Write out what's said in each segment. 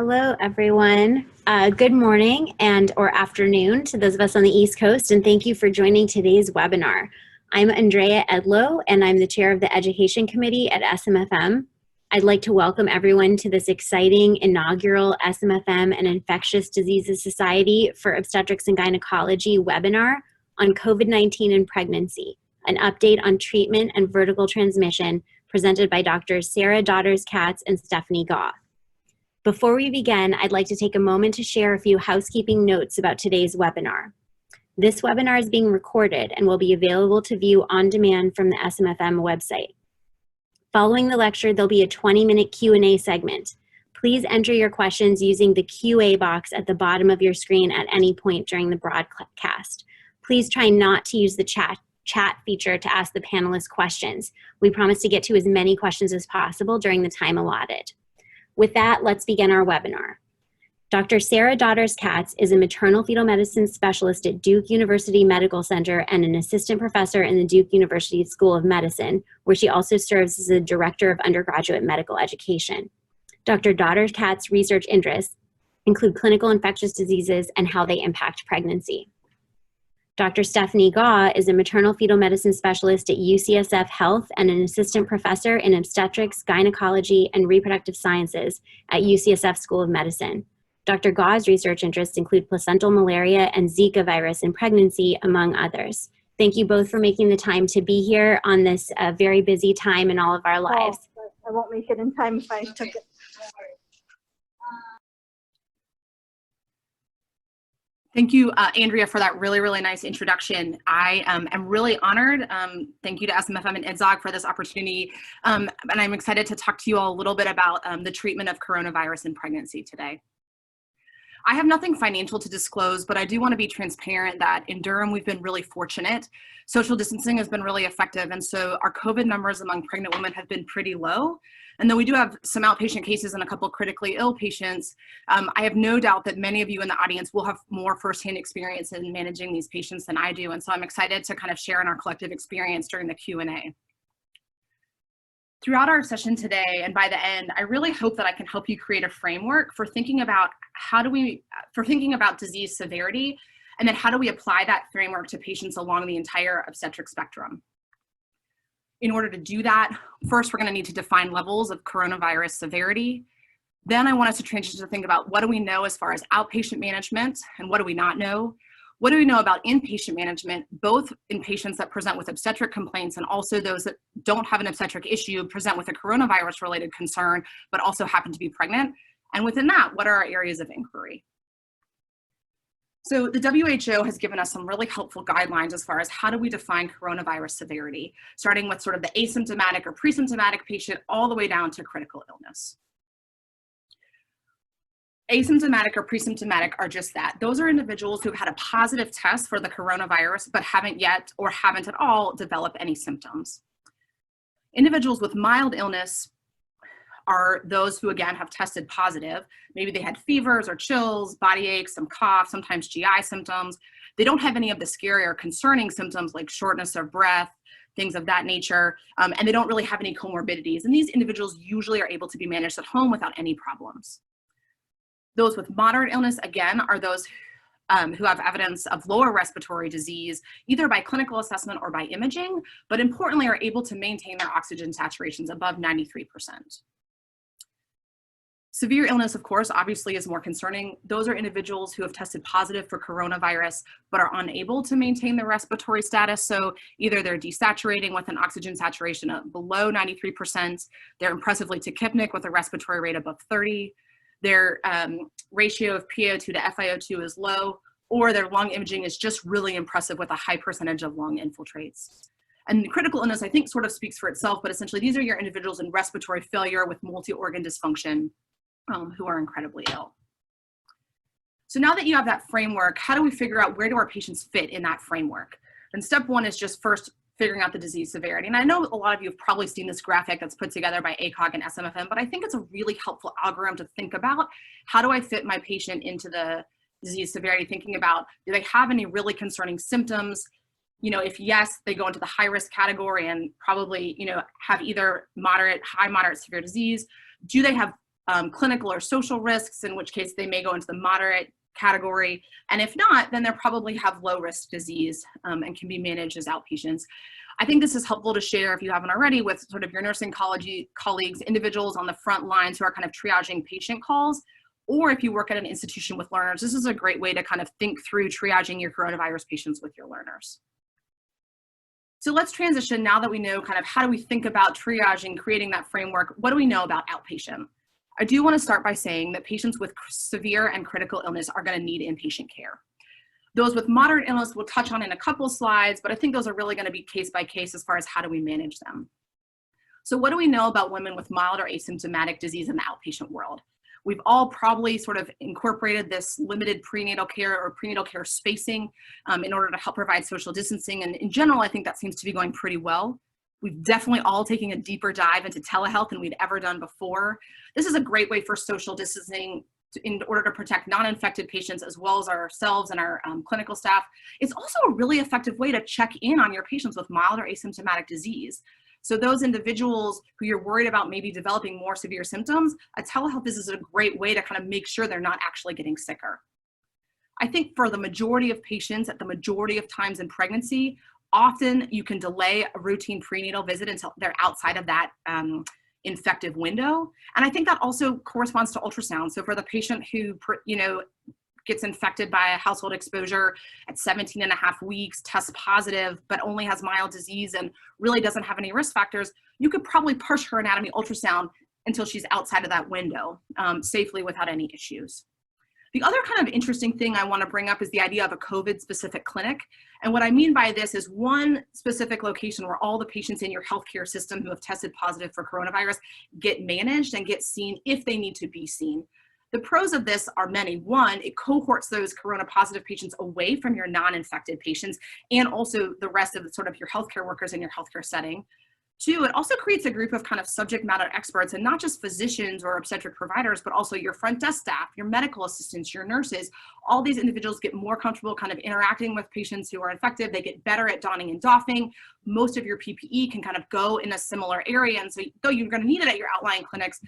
Hello, everyone. Good morning and or afternoon to those of us on the East Coast, and thank you for joining today's webinar. I'm Andrea Edlow, and I'm the chair of the Education Committee at SMFM. I'd like to welcome everyone to this exciting inaugural SMFM and Infectious Diseases Society for Obstetrics and Gynecology webinar on COVID-19 and pregnancy, an update on treatment and vertical transmission presented by Drs. Dotters-Katz and Stephanie Gaw. Before we begin, I'd like to take a moment to share a few housekeeping notes about today's webinar. This webinar is being recorded and will be available to view on demand from the SMFM website. Following the lecture, there'll be a 20-minute Q&A segment. Please enter your questions using the QA box at the bottom of your screen at any point during the broadcast. Please try not to use the chat feature to ask the panelists questions. We promise to get to as many questions as possible during the time allotted. With that, let's begin our webinar. Dr. Sarah Dotters-Katz is a maternal-fetal medicine specialist at Duke University Medical Center and an assistant professor in the Duke University School of Medicine, where she also serves as the director of undergraduate medical education. Dr. Dotters-Katz's research interests include clinical infectious diseases and how they impact pregnancy. Dr. Stephanie Gaw is a maternal-fetal medicine specialist at UCSF Health and an assistant professor in obstetrics, gynecology, and reproductive sciences at UCSF School of Medicine. Dr. Gaw's research interests include placental malaria and Zika virus in pregnancy, among others. Thank you both for making the time to be here on this very busy time in all of our lives. Oh, I won't make it in time if I took it. Thank you, Andrea, for that really nice introduction. I am really honored. Thank you to SMFM and IDSOG for this opportunity. And I'm excited to talk to you all a little bit about the treatment of coronavirus in pregnancy today. I have nothing financial to disclose, but I do want to be transparent that in Durham, we've been really fortunate. Social distancing has been really effective. And so our COVID numbers among pregnant women have been pretty low. And though we do have some outpatient cases and a couple critically ill patients, I have no doubt that many of you in the audience will have more firsthand experience in managing these patients than I do. And so I'm excited to kind of share in our collective experience during the Q&A. Throughout our session today and by the end, I really hope that I can help you create a framework for thinking about disease severity, and then how do we apply that framework to patients along the entire obstetric spectrum. In order to do that, first, we're going to need to define levels of coronavirus severity. Then I want us to transition to think about what do we know as far as outpatient management and what do we not know? What do we know about inpatient management, both in patients that present with obstetric complaints and also those that don't have an obstetric issue, present with a coronavirus related concern, but also happen to be pregnant? And within that, what are our areas of inquiry? So the WHO has given us some really helpful guidelines as far as how do we define coronavirus severity, starting with sort of the asymptomatic or pre-symptomatic patient all the way down to critical illness. Asymptomatic or pre-symptomatic are just that. Those are individuals who've had a positive test for the coronavirus, but haven't yet or haven't at all developed any symptoms. Individuals with mild illness are those who, again, have tested positive. Maybe they had fevers or chills, body aches, some cough, sometimes GI symptoms. They don't have any of the scary or concerning symptoms like shortness of breath, things of that nature, and they don't really have any comorbidities. And these individuals usually are able to be managed at home without any problems. Those with moderate illness, again, are those who have evidence of lower respiratory disease, either by clinical assessment or by imaging, but importantly are able to maintain their oxygen saturations above 93%. Severe illness, of course, obviously is more concerning. Those are individuals who have tested positive for coronavirus, but are unable to maintain their respiratory status. So either they're desaturating with an oxygen saturation of below 93%, they're impressively tachypnic with a respiratory rate above 30, their ratio of PaO2 to FiO2 is low, or their lung imaging is just really impressive with a high percentage of lung infiltrates. And critical illness, I think, sort of speaks for itself, but essentially these are your individuals in respiratory failure with multi-organ dysfunction who are incredibly ill. So now that you have that framework, how do we figure out where do our patients fit in that framework? And step one is just first figuring out the disease severity. And I know a lot of you have probably seen this graphic that's put together by ACOG and SMFM, but I think it's a really helpful algorithm to think about how do I fit my patient into the disease severity, thinking about, do they have any really concerning symptoms? You know, if yes, they go into the high risk category and probably, you know, have either moderate, high, moderate, severe disease. Do they have clinical or social risks, in which case they may go into the moderate category. And if not, then they probably have low risk disease and can be managed as outpatients. I think this is helpful to share, if you haven't already, with sort of your nursing colleagues, individuals on the front lines who are kind of triaging patient calls, or if you work at an institution with learners, this is a great way to kind of think through triaging your coronavirus patients with your learners. So let's transition now that we know kind of how do we think about triaging, creating that framework. What do we know about outpatient? I do want to start by saying that patients with severe and critical illness are going to need inpatient care. Those with moderate illness we'll touch on in a couple slides, but I think those are really going to be case by case as far as how do we manage them. So what do we know about women with mild or asymptomatic disease in the outpatient world? We've all probably sort of incorporated this limited prenatal care or prenatal care spacing in order to help provide social distancing. And in general, I think that seems to be going pretty well. We've definitely all taken a deeper dive into telehealth than we'd ever done before. This is a great way for social distancing in order to protect non-infected patients as well as ourselves and our clinical staff. It's also a really effective way to check in on your patients with mild or asymptomatic disease. So those individuals who you're worried about maybe developing more severe symptoms, a telehealth visit is a great way to kind of make sure they're not actually getting sicker. I think for the majority of patients at the majority of times in pregnancy, often you can delay a routine prenatal visit until they're outside of that infective window. And I think that also corresponds to ultrasound. So for the patient who, gets infected by a household exposure at 17 and a half weeks, tests positive, but only has mild disease and really doesn't have any risk factors, you could probably push her anatomy ultrasound until she's outside of that window safely without any issues. The other kind of interesting thing I want to bring up is the idea of a COVID-specific clinic. And what I mean by this is one specific location where all the patients in your healthcare system who have tested positive for coronavirus get managed and get seen if they need to be seen. The pros of this are many. One, it cohorts those corona positive patients away from your non-infected patients and also the rest of sort of your healthcare workers in your healthcare setting. Two, it also creates a group of kind of subject matter experts, and not just physicians or obstetric providers, but also your front desk staff, your medical assistants, your nurses. All these individuals get more comfortable kind of interacting with patients who are infected. They get better at donning and doffing. Most of your PPE can kind of go in a similar area. And so though you're going to need it at your outlying clinics,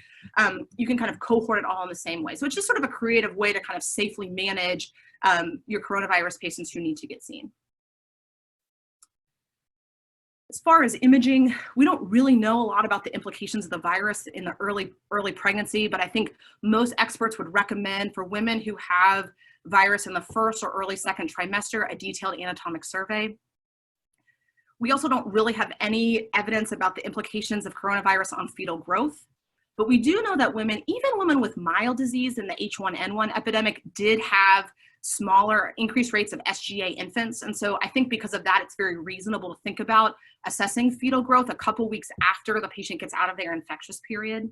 you can kind of cohort it all in the same way. So it's just sort of a creative way to kind of safely manage your coronavirus patients who need to get seen. As far as imaging, we don't really know a lot about the implications of the virus in the early pregnancy, but I think most experts would recommend for women who have virus in the first or early second trimester, a detailed anatomic survey. We also don't really have any evidence about the implications of coronavirus on fetal growth, but we do know that women, even women with mild disease in the H1N1 epidemic, did have smaller increased rates of SGA infants. And so I think because of that, it's very reasonable to think about assessing fetal growth a couple weeks after the patient gets out of their infectious period.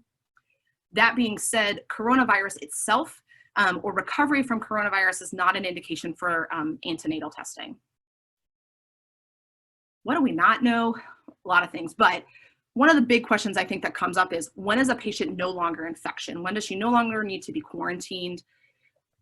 That being said, coronavirus itself or recovery from coronavirus is not an indication for antenatal testing. What do we not know? A lot of things, but one of the big questions I think that comes up is, when is a patient no longer infection? When does she no longer need to be quarantined?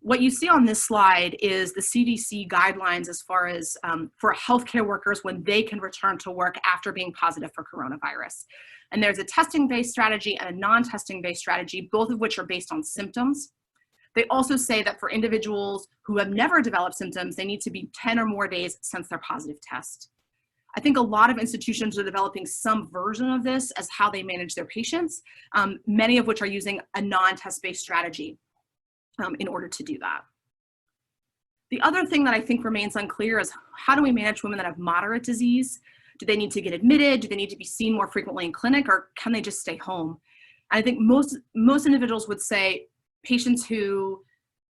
What you see on this slide is the CDC guidelines as far as for healthcare workers when they can return to work after being positive for coronavirus. And there's a testing-based strategy and a non-testing-based strategy, both of which are based on symptoms. They also say that for individuals who have never developed symptoms, they need to be 10 or more days since their positive test. I think a lot of institutions are developing some version of this as how they manage their patients, many of which are using a non-test-based strategy in order to do that. The other thing that I think remains unclear is, how do we manage women that have moderate disease? Do they need to get admitted? Do they need to be seen more frequently in clinic, or can they just stay home? And I think most individuals would say patients who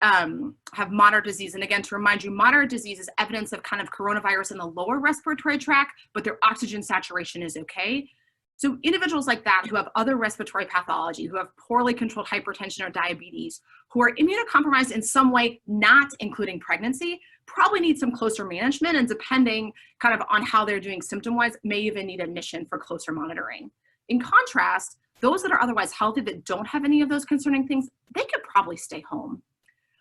have moderate disease, and again, to remind you, moderate disease is evidence of kind of coronavirus in the lower respiratory tract, but their oxygen saturation is okay. So individuals like that who have other respiratory pathology, who have poorly controlled hypertension or diabetes, who are immunocompromised in some way, not including pregnancy, probably need some closer management, and depending kind of on how they're doing symptom-wise, may even need admission for closer monitoring. In contrast, those that are otherwise healthy that don't have any of those concerning things, they could probably stay home.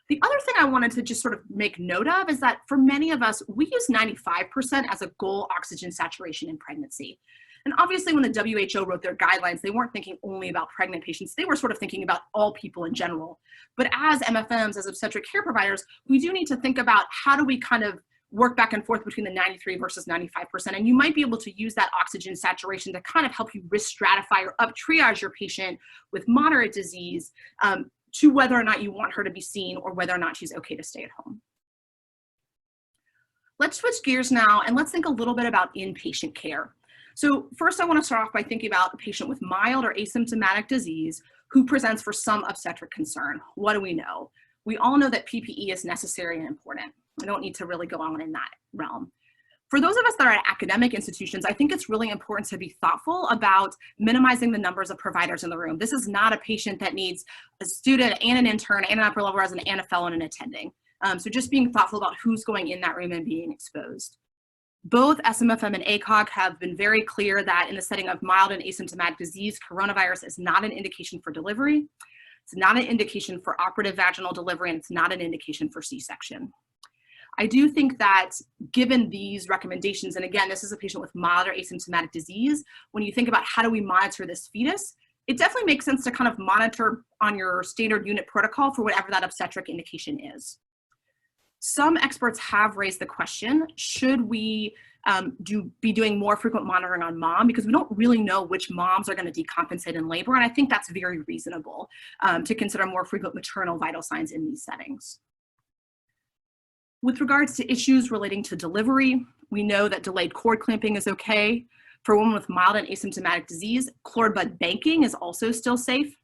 The other thing I wanted to just sort of make note of is that for many of us, we use 95% as a goal oxygen saturation in pregnancy. And obviously when the WHO wrote their guidelines, they weren't thinking only about pregnant patients. They were sort of thinking about all people in general. But as MFMs, as obstetric care providers, we do need to think about how do we kind of work back and forth between the 93 versus 95%. And you might be able to use that oxygen saturation to kind of help you risk stratify or up triage your patient with moderate disease to whether or not you want her to be seen or whether or not she's okay to stay at home. Let's switch gears now and let's think a little bit about inpatient care. So first I want to start off by thinking about a patient with mild or asymptomatic disease who presents for some obstetric concern. What do we know? We all know that PPE is necessary and important. I don't need to really go on in that realm. For those of us that are at academic institutions, I think it's really important to be thoughtful about minimizing the numbers of providers in the room. This is not a patient that needs a student and an intern and an upper level resident and a fellow and an attending. So just being thoughtful about who's going in that room and being exposed. Both SMFM and IDSOG have been very clear that in the setting of mild and asymptomatic disease, coronavirus is not an indication for delivery. It's not an indication for operative vaginal delivery, and it's not an indication for C-section. I do think that given these recommendations, and again, this is a patient with mild or asymptomatic disease, when you think about how do we monitor this fetus, it definitely makes sense to kind of monitor on your standard unit protocol for whatever that obstetric indication is. Some experts have raised the question, should we be doing more frequent monitoring on mom, because we don't really know which moms are going to decompensate in labor, and I think that's very reasonable to consider more frequent maternal vital signs in these settings. With regards to issues relating to delivery, we know that delayed cord clamping is okay. For women with mild and asymptomatic disease, cord bud banking is also still safe.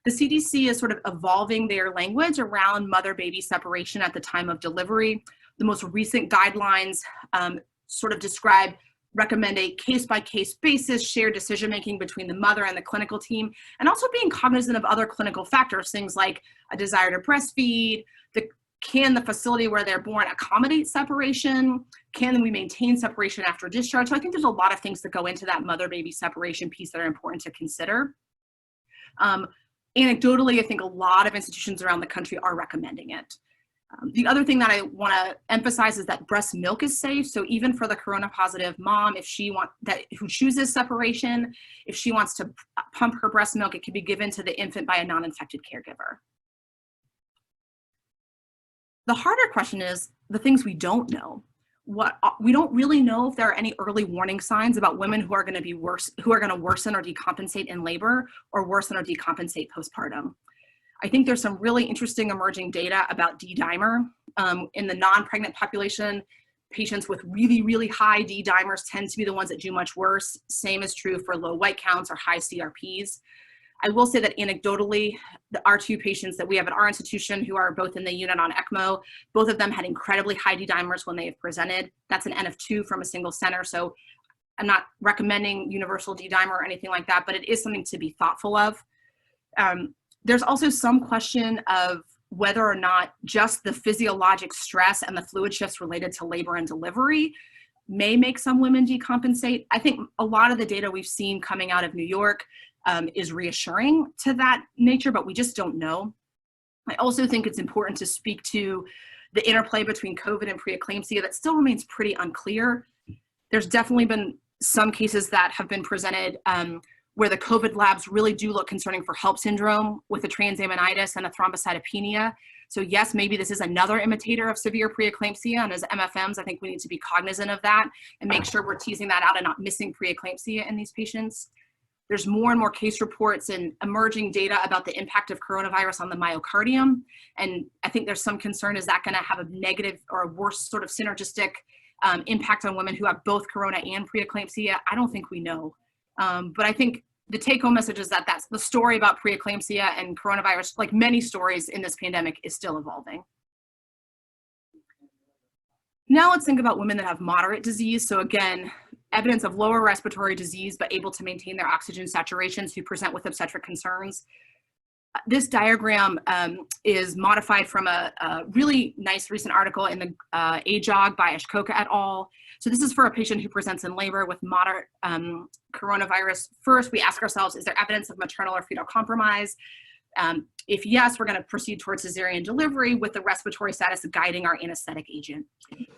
The CDC is sort of evolving their language around mother-baby separation at the time of delivery. The most recent guidelines sort of recommend a case-by-case basis, shared decision-making between the mother and the clinical team, and also being cognizant of other clinical factors, things like a desire to breastfeed, can the facility where they're born accommodate separation? Can we maintain separation after discharge? So I think there's a lot of things that go into that mother-baby separation piece that are important to consider. Anecdotally, I think a lot of institutions around the country are recommending it. The other thing that I want to emphasize is that breast milk is safe. So even for the corona-positive mom, who chooses separation, if she wants to pump her breast milk, it can be given to the infant by a non-infected caregiver. The harder question is the things we don't know. We don't really know if there are any early warning signs about women who are going to worsen or decompensate in labor or worsen or decompensate postpartum. I think there's some really interesting emerging data about D-dimer. In the non-pregnant population, patients with really, really high D-dimers tend to be the ones that do much worse. Same is true for low white counts or high CRPs. I will say that anecdotally, our two patients that we have at our institution who are both in the unit on ECMO, both of them had incredibly high D-dimers when they have presented. That's an N of 2 from a single center. So I'm not recommending universal D-dimer or anything like that, but it is something to be thoughtful of. There's also some question of whether or not just the physiologic stress and the fluid shifts related to labor and delivery may make some women decompensate. I think a lot of the data we've seen coming out of New York is reassuring to that nature, but we just don't know. I also think it's important to speak to the interplay between COVID and preeclampsia that still remains pretty unclear. There's definitely been some cases that have been presented where the COVID labs really do look concerning for HELLP syndrome with a transaminitis and a thrombocytopenia. So yes, maybe this is another imitator of severe preeclampsia, and as MFMs, I think we need to be cognizant of that and make sure we're teasing that out and not missing preeclampsia in these patients. There's more and more case reports and emerging data about the impact of coronavirus on the myocardium. And I think there's some concern, is that gonna have a negative or a worse sort of synergistic impact on women who have both corona and preeclampsia? I don't think we know. But I think the take-home message is that that's the story about preeclampsia and coronavirus, like many stories in this pandemic, is still evolving. Now let's think about women that have moderate disease. So again, evidence of lower respiratory disease, but able to maintain their oxygen saturations, who present with obstetric concerns. This diagram is modified from a really nice recent article in the IDSOG by Ashkoka et al. So this is for a patient who presents in labor with moderate coronavirus. First, we ask ourselves, is there evidence of maternal or fetal compromise? If yes, we're going to proceed towards cesarean delivery with the respiratory status guiding our anesthetic agent.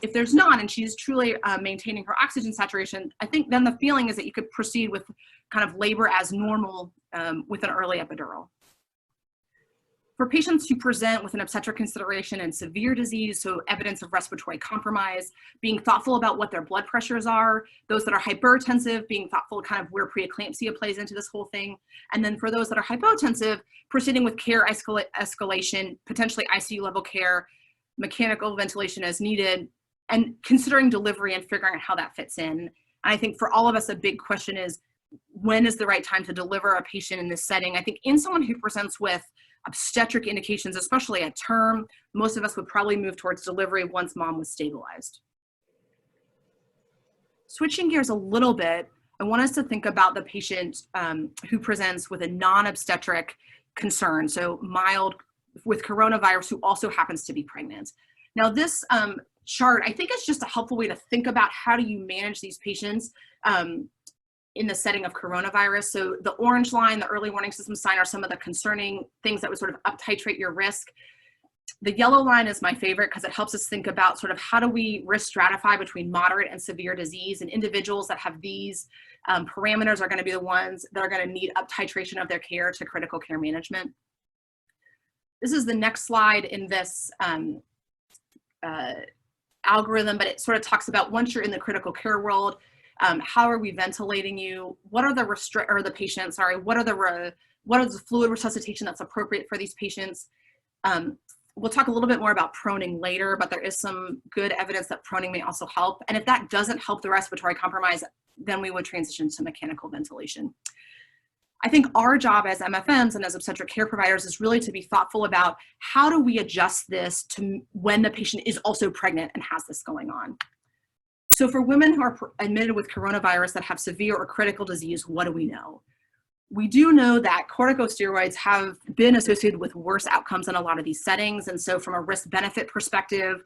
If there's not, and she's truly maintaining her oxygen saturation, I think then the feeling is that you could proceed with kind of labor as normal with an early epidural. For patients who present with an obstetric consideration and severe disease, so evidence of respiratory compromise, being thoughtful about what their blood pressures are, those that are hypertensive, being thoughtful kind of where preeclampsia plays into this whole thing. And then for those that are hypotensive, proceeding with care escalation, potentially ICU level care, mechanical ventilation as needed, and considering delivery and figuring out how that fits in. And I think for all of us, a big question is, when is the right time to deliver a patient in this setting? I think in someone who presents with obstetric indications, especially at term, most of us would probably move towards delivery once mom was stabilized. Switching gears a little bit, I want us to think about the patient who presents with a non-obstetric concern, so mild with coronavirus, who also happens to be pregnant. Now this chart, I think, is just a helpful way to think about how do you manage these patients in the setting of coronavirus. So the orange line, the early warning system sign, are some of the concerning things that would sort of up-titrate your risk. The yellow line is my favorite because it helps us think about sort of how do we risk stratify between moderate and severe disease, and individuals that have these parameters are going to be the ones that are going to need up-titration of their care to critical care management. This is the next slide in this algorithm, but it sort of talks about once you're in the critical care world, how are we ventilating you? What are the what are the fluid resuscitation that's appropriate for these patients? We'll talk a little bit more about proning later, but there is some good evidence that proning may also help. And if that doesn't help the respiratory compromise, then we would transition to mechanical ventilation. I think our job as MFMs and as obstetric care providers is really to be thoughtful about how do we adjust this to when the patient is also pregnant and has this going on. So for women who are admitted with coronavirus that have severe or critical disease, what do we know? We do know that corticosteroids have been associated with worse outcomes in a lot of these settings. And so from a risk-benefit perspective,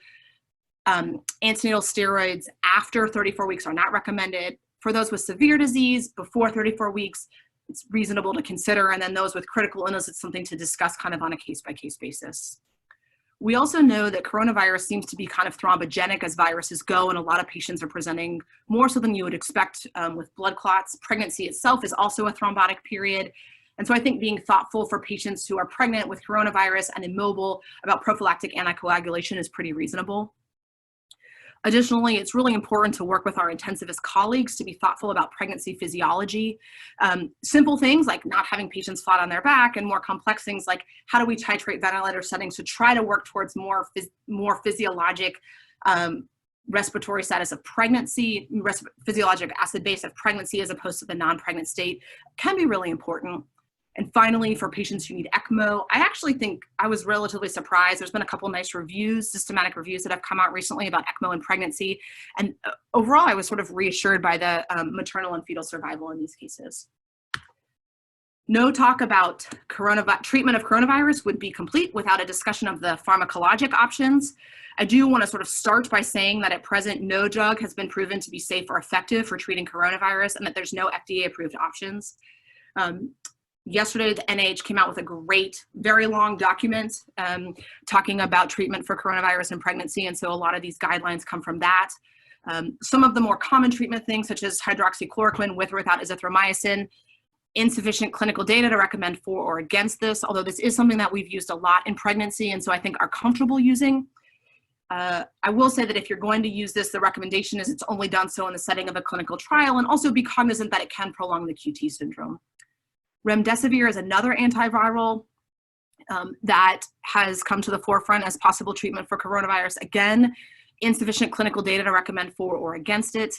antenatal steroids after 34 weeks are not recommended. For those with severe disease, before 34 weeks, it's reasonable to consider. And then those with critical illness, it's something to discuss kind of on a case-by-case basis. We also know that coronavirus seems to be kind of thrombogenic as viruses go, and a lot of patients are presenting more so than you would expect with blood clots. Pregnancy itself is also a thrombotic period. And so I think being thoughtful for patients who are pregnant with coronavirus and immobile about prophylactic anticoagulation is pretty reasonable. Additionally, it's really important to work with our intensivist colleagues to be thoughtful about pregnancy physiology. Simple things like not having patients flat on their back, and more complex things like how do we titrate ventilator settings to try to work towards more physiologic respiratory status of pregnancy, physiologic acid base of pregnancy as opposed to the non-pregnant state, can be really important. And finally, for patients who need ECMO, I actually think I was relatively surprised. There's been a couple nice reviews, systematic reviews that have come out recently about ECMO and pregnancy. And overall, I was sort of reassured by the maternal and fetal survival in these cases. No talk about treatment of coronavirus would be complete without a discussion of the pharmacologic options. I do want to sort of start by saying that at present, no drug has been proven to be safe or effective for treating coronavirus, and that there's no FDA-approved options. Yesterday, the NIH came out with a great, very long document talking about treatment for coronavirus and pregnancy, and so a lot of these guidelines come from that. Some of the more common treatment things, such as hydroxychloroquine with or without azithromycin, insufficient clinical data to recommend for or against this, although this is something that we've used a lot in pregnancy and so I think are comfortable using. I will say that if you're going to use this, the recommendation is it's only done so in the setting of a clinical trial, and also be cognizant that it can prolong the QT syndrome. Remdesivir is another antiviral that has come to the forefront as possible treatment for coronavirus. Again, insufficient clinical data to recommend for or against it.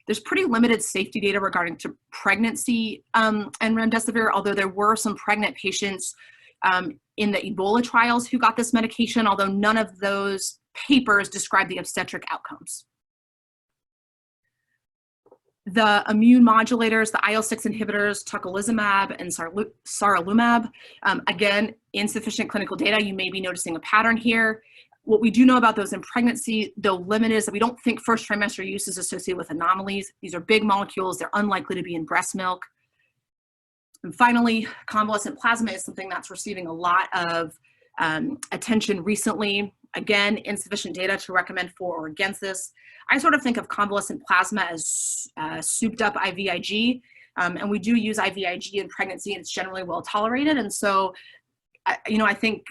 There's pretty limited safety data regarding to pregnancy and remdesivir, although there were some pregnant patients in the Ebola trials who got this medication, although none of those papers describe the obstetric outcomes. The immune modulators, the IL-6 inhibitors, tocilizumab and saralimumab, again, insufficient clinical data. You may be noticing a pattern here. What we do know about those in pregnancy, though limited, is that we don't think first trimester use is associated with anomalies. These are big molecules. They're unlikely to be in breast milk. And finally, convalescent plasma is something that's receiving a lot of attention recently. Again, insufficient data to recommend for or against this. I sort of think of convalescent plasma as souped up IVIG, and we do use IVIG in pregnancy, and it's generally well tolerated. And so, I think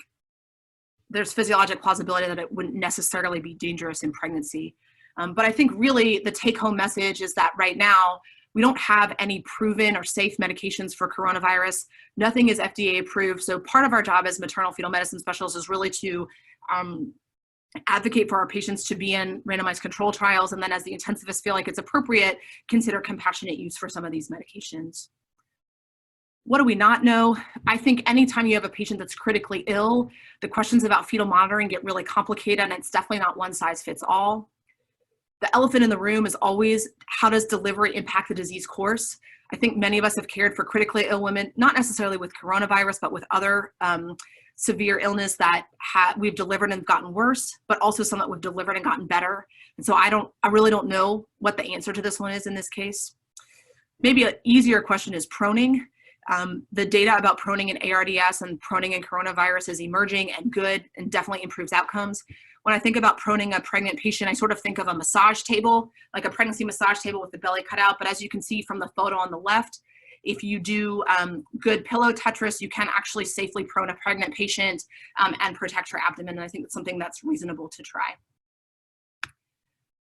there's physiologic plausibility that it wouldn't necessarily be dangerous in pregnancy. But I think really the take-home message is that right now, we don't have any proven or safe medications for coronavirus. Nothing is FDA approved. So part of our job as maternal-fetal medicine specialists is really to advocate for our patients to be in randomized control trials. And then as the intensivists feel like it's appropriate, consider compassionate use for some of these medications. What do we not know? I think anytime you have a patient that's critically ill, the questions about fetal monitoring get really complicated, and it's definitely not one size fits all. The elephant in the room is always, how does delivery impact the disease course? I think many of us have cared for critically ill women, not necessarily with coronavirus, but with other severe illness that we've delivered and gotten worse, but also some that we've delivered and gotten better. And so I really don't know what the answer to this one is in this case. Maybe an easier question is proning. The data about proning in ARDS and proning in coronavirus is emerging and good and definitely improves outcomes. When I think about proning a pregnant patient, I sort of think of a massage table, like a pregnancy massage table with the belly cut out. But as you can see from the photo on the left, if you do good pillow Tetris, you can actually safely prone a pregnant patient and protect her abdomen. And I think it's something that's reasonable to try.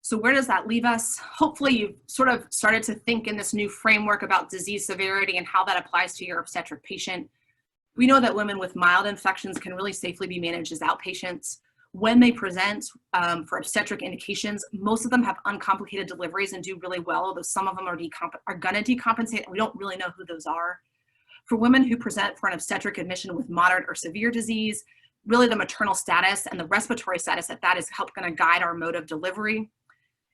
So where does that leave us? Hopefully you've sort of started to think in this new framework about disease severity and how that applies to your obstetric patient. We know that women with mild infections can really safely be managed as outpatients. When they present for obstetric indications, most of them have uncomplicated deliveries and do really well, although some of them are gonna decompensate, and we don't really know who those are. For women who present for an obstetric admission with moderate or severe disease, really the maternal status and the respiratory status at that is gonna guide our mode of delivery.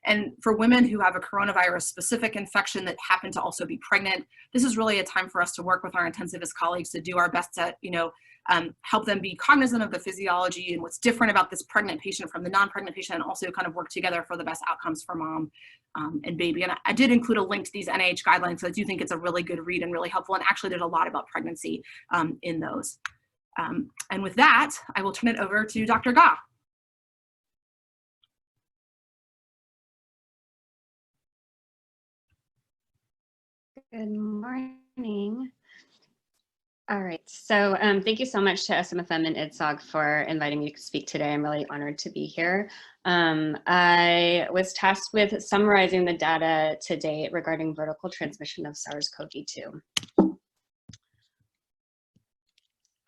And for women who have a coronavirus specific infection that happen to also be pregnant, this is really a time for us to work with our intensivist colleagues to do our best to, help them be cognizant of the physiology and what's different about this pregnant patient from the non-pregnant patient, and also kind of work together for the best outcomes for mom and baby. And I did include a link to these NIH guidelines, so I do think it's a really good read and really helpful. And actually there's a lot about pregnancy in those. And with that, I will turn it over to Dr. Gaw. Good morning. All right, so thank you so much to SMFM and IDSOG for inviting me to speak today. I'm really honored to be here. I was tasked with summarizing the data to date regarding vertical transmission of SARS-CoV-2.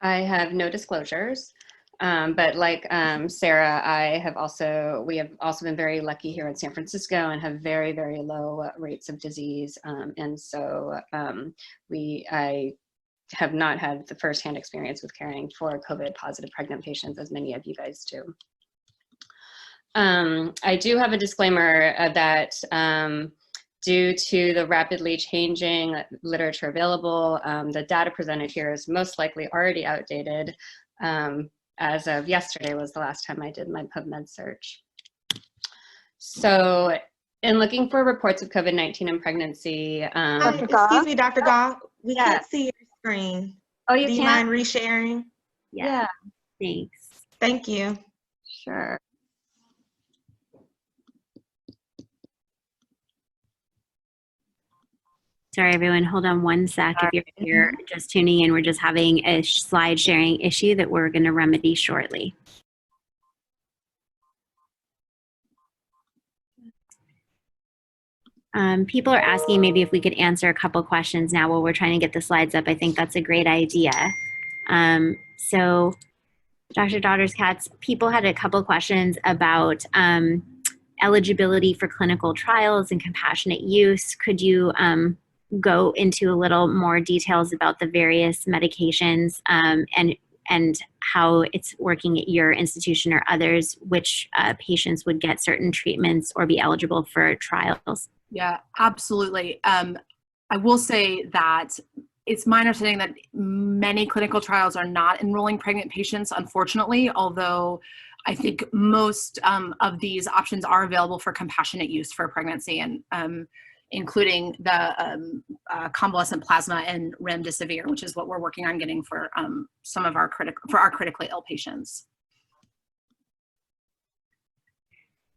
I have no disclosures, but like Sarah, we have also been very lucky here in San Francisco and have very, very low rates of disease. And so I have not had the firsthand experience with caring for COVID positive pregnant patients as many of you guys do. I do have a disclaimer that due to the rapidly changing literature available, the data presented here is most likely already outdated. As of yesterday was the last time I did my PubMed search. So in looking for reports of COVID-19 in pregnancy. Excuse me, Dr. Gaw, we can't see your screen. Oh, you Do you mind resharing? Yeah. Thanks. Thank you. Sure. Sorry, everyone. Hold on one sec. If you're just tuning in, we're just having a slide sharing issue that we're going to remedy shortly. People are asking maybe if we could answer a couple questions now while we're trying to get the slides up. I think that's a great idea. So Dr. Dotters-Katz, people had a couple questions about eligibility for clinical trials and compassionate use. Could you go into a little more details about the various medications and how it's working at your institution or others, which patients would get certain treatments or be eligible for trials? Yeah, absolutely. I will say that it's my understanding that many clinical trials are not enrolling pregnant patients, unfortunately, although I think most of these options are available for compassionate use for pregnancy. And including the convalescent plasma and remdesivir, which is what we're working on getting for some of our critically ill patients.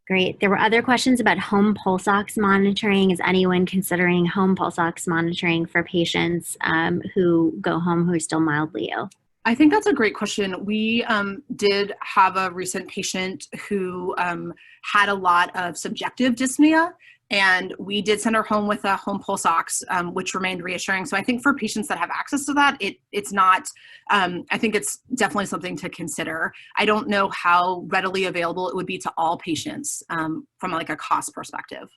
Great. There were other questions about home pulse ox monitoring. Is anyone considering home pulse ox monitoring for patients who go home who are still mildly ill? I think that's a great question. We did have a recent patient who had a lot of subjective dyspnea, and we did send her home with a home pulse ox, which remained reassuring. So I think for patients that have access to that, it's not, I think it's definitely something to consider. I don't know how readily available it would be to all patients from like a cost perspective.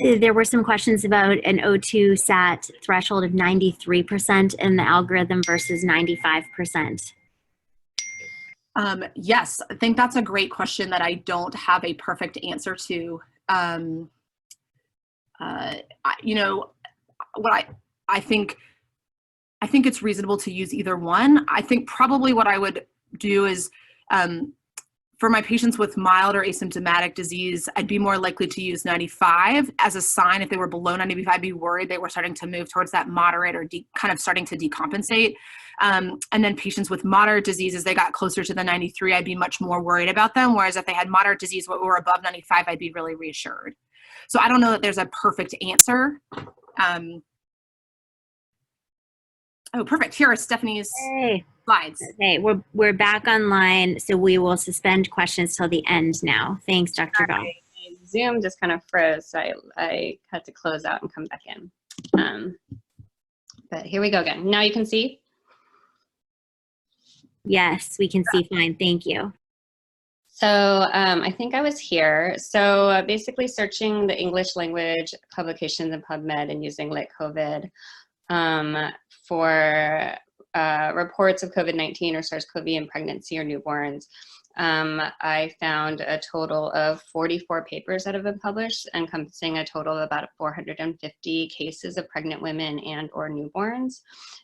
There were some questions about an O2 SAT threshold of 93% in the algorithm versus 95%. Yes, I think that's a great question that I don't have a perfect answer to. You know, what I think it's reasonable to use either one. I think probably what I would do is, for my patients with mild or asymptomatic disease, I'd be more likely to use 95 as a sign. If they were below 95, I'd be worried they were starting to move towards that moderate or kind of starting to decompensate. And then patients with moderate disease, as they got closer to the 93, I'd be much more worried about them. Whereas if they had moderate disease, what were above 95, I'd be really reassured. So I don't know that there's a perfect answer. Oh, perfect. Here are Stephanie's slides. Okay, we're back online, so we will suspend questions till the end now. Thanks, Dr. Gaw. Zoom just kind of froze, so I had to close out and come back in. But here we go again. Now you can see? Yes, we can see fine. Thank you. So I think I was here. So basically searching the English language publications in PubMed and using like COVID for reports of COVID-19 or SARS-CoV in pregnancy or newborns. I found a total of 44 papers that have been published, encompassing a total of about 450 cases of pregnant women and or newborns.